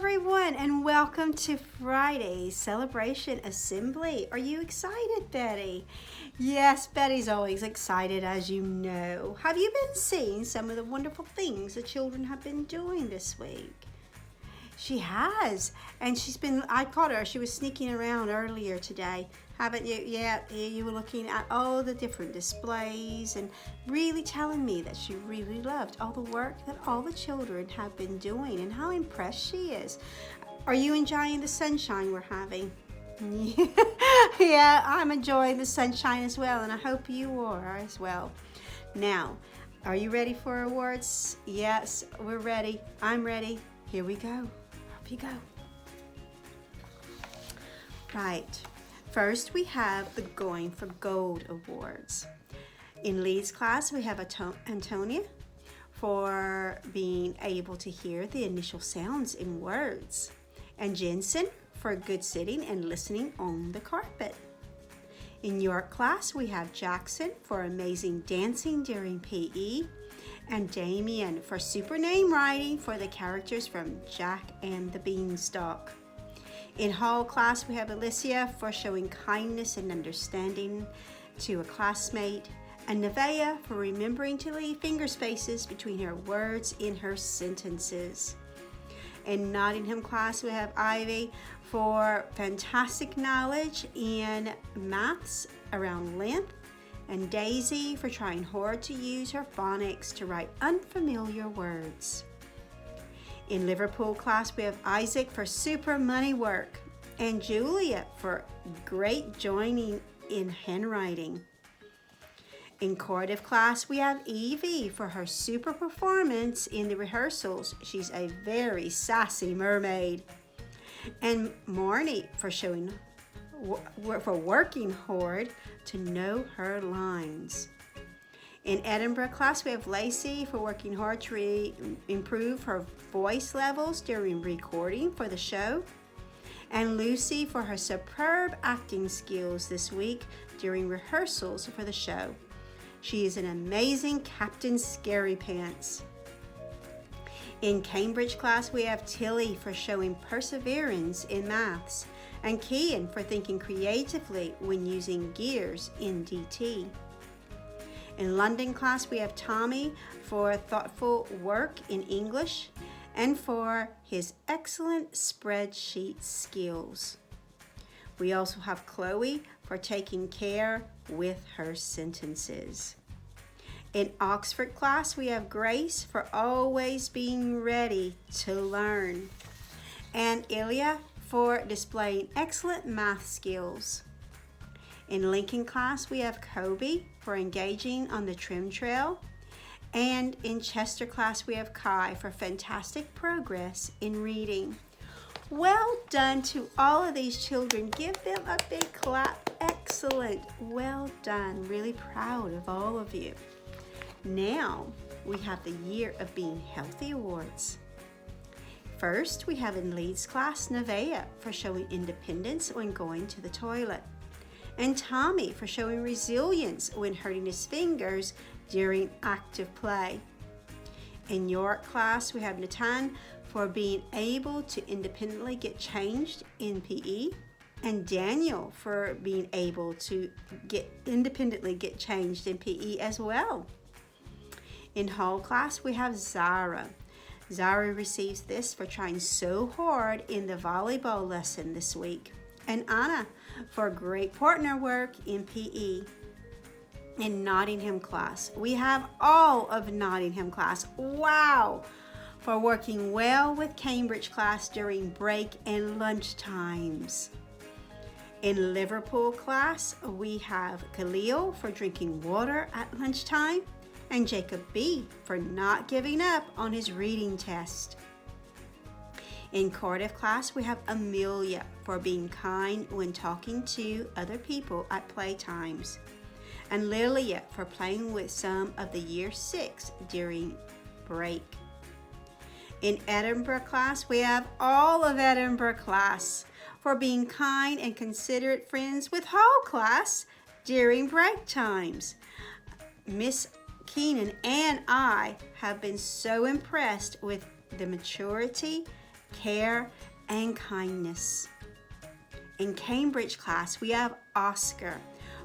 everyone, and welcome to Friday's Celebration Assembly. Are you excited, Betty? Yes, Betty's always excited, as you know. Have you been seeing some of the wonderful things the children have been doing this week? She has, and I caught her, she was sneaking around earlier today. Haven't you yet? You were looking at all the different displays and really telling me that she really loved all the work that all the children have been doing and how impressed she is. Are you enjoying the sunshine we're having? Yeah, I'm enjoying the sunshine as well, and I hope you are as well. Now, are you ready for awards? Yes, we're ready. I'm ready. Here we go. Up you go. Right. First, we have the Going for Gold Awards. In Lee's class, we have Antonia for being able to hear the initial sounds in words, and Jensen for good sitting and listening on the carpet. In York class, we have Jackson for amazing dancing during PE, and Damien for super name writing for the characters from Jack and the Beanstalk. In Hall class, we have Alicia for showing kindness and understanding to a classmate, and Nevaeh for remembering to leave finger spaces between her words in her sentences. In Nottingham class, we have Ivy for fantastic knowledge in maths around length, and Daisy for trying hard to use her phonics to write unfamiliar words. In Liverpool class, we have Isaac for super money work, and Julia for great joining in handwriting. In Cardiff class, we have Evie for her super performance in the rehearsals. She's a very sassy mermaid. And Marnie for working hard to know her lines. In Edinburgh class, we have Lacey for working hard to improve her voice levels during recording for the show, and Lucy for her superb acting skills this week during rehearsals for the show. She is an amazing Captain Scary Pants. In Cambridge class, we have Tilly for showing perseverance in maths, and Kian for thinking creatively when using gears in DT. In London class, we have Tommy for thoughtful work in English and for his excellent spreadsheet skills. We also have Chloe for taking care with her sentences. In Oxford class, we have Grace for always being ready to learn, and Ilya for displaying excellent math skills. In Lincoln class, we have Kobe for engaging on the trim trail, and in Chester class, we have Kai for fantastic progress in reading. Well done to all of these children. Give them a big clap. Excellent. Well done. Really proud of all of you. Now, we have the Year of Being Healthy Awards. First, we have in Lee's class, Nevaeh for showing independence when going to the toilet, and Tommy for showing resilience when hurting his fingers during active play. In York class, we have Natan for being able to independently get changed in PE, and Daniel for being able to independently get changed in PE as well. In Hall class, we have Zara. Zara receives this for trying so hard in the volleyball lesson this week, and Anna for great partner work in PE. In Nottingham class, we have all of Nottingham class, wow, for working well with Cambridge class during break and lunch times. In Liverpool class, we have Khalil for drinking water at lunchtime, and Jacob B for not giving up on his reading test. In Cardiff class, we have Amelia for being kind when talking to other people at playtimes, and Lilia for playing with some of the Year 6 during break. In Edinburgh class, we have all of Edinburgh class for being kind and considerate friends with Hall class during break times. Miss Keenan and I have been so impressed with the maturity care, and kindness. In Cambridge class, we have Oscar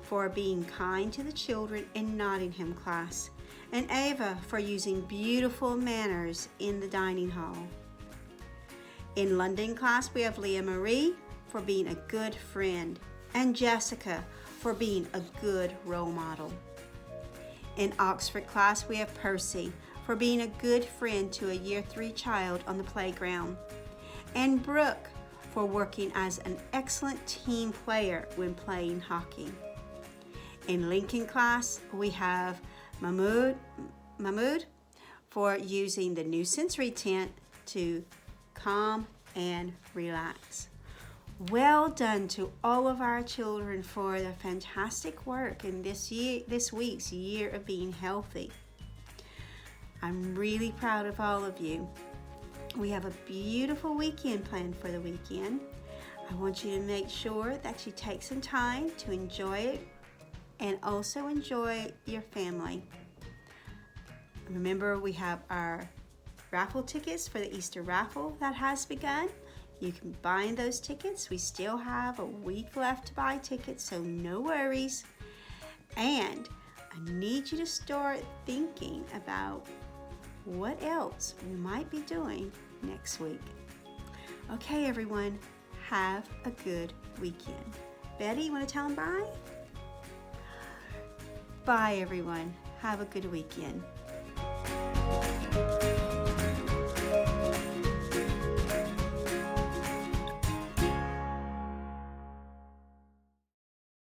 for being kind to the children in Nottingham class, and Ava for using beautiful manners in the dining hall. In London class, we have Leah Marie for being a good friend, and Jessica for being a good role model. In Oxford class, we have Percy for being a good friend to a Year 3 child on the playground, and Brooke for working as an excellent team player when playing hockey. In Lincoln class, we have Mahmoud for using the new sensory tent to calm and relax. Well done to all of our children for the fantastic work in this week's Year of Being Healthy. I'm really proud of all of you. We have a beautiful weekend planned for the weekend. I want you to make sure that you take some time to enjoy it and also enjoy your family. Remember, we have our raffle tickets for the Easter raffle that has begun. You can buy those tickets. We still have a week left to buy tickets, so no worries. And I need you to start thinking about what else we might be doing next week. Okay, everyone, have a good weekend. Betty, you want to tell them bye? Bye, everyone. Have a good weekend.